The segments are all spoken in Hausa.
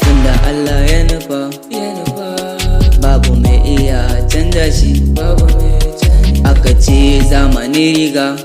Tunda Allah ya nufa babu mai iya canja shi. Aka ce zamani riga,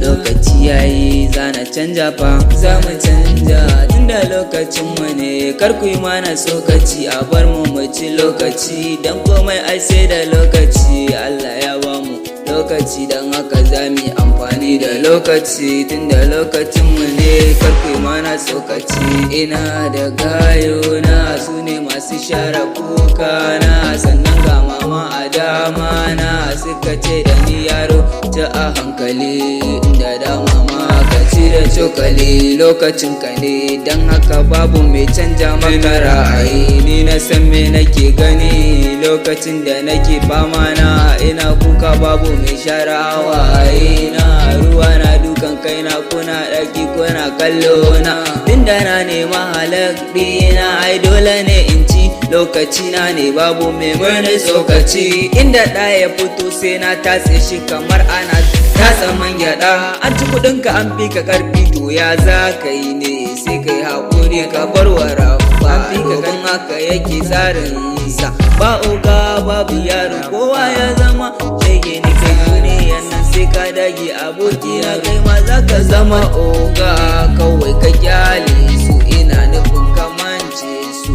lokaci yayi zana canja fa. Zamu canja tunda lokacin mu ne, kar ku yi mana sokaci, a bar mu ci lokaci, dan komai ai sai da lokaci. Allah ya bamu lokaci, dan haka zamu yi amfani da lokaci, tunda lokacin mu ne, kar ku yi mana sokaci. Ina da gayo na, su ne masu share kuka na, sannan ga mama a dama na, suka ce da ni yaro ta a hankali, inda dama ma ka ci da cokali. Lokacin ka ne, dan haka babu mai canja maka ra'ayi. Ni na san me nake gani, lokacin da nake fama na, ina kuka babu mai share hawaye na. Ruwa na dukan kaina, kuna ɗaki kuna kallo na, tunda na nema halak ɗina, ai dole ne in ci. Lokaci na ne babu mai mani tsokaci, inda ɗa ya fito sai na tatse shi kamar ana tatsa man gyaɗa. An ci kuɗinka an fi ka ƙarfi, to ya za ka yi ne, sai ka yi haƙuri ka bar wa rafa. Domin haka yake tsarin sa, ba oga babu yaro, kowa ya zama shege ni kai duniyan nan, sai ka dage aboki na, kai ma za ka zama oga. Kawai ka kyale su, ina nufin kamance su,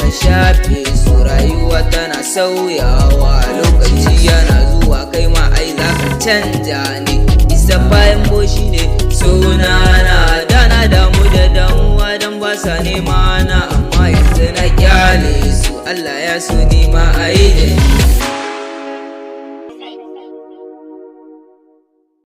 ka shafe su, rayuwa tana sauyawa, lokaci yana zuwa, kai ma ai za ka canja ne. Isa bayan boshi ne sunana, da na damu da damuwa dan ba sa nema na, amma yanzu na kyale su, Allah ya so ni ma a yi da ni.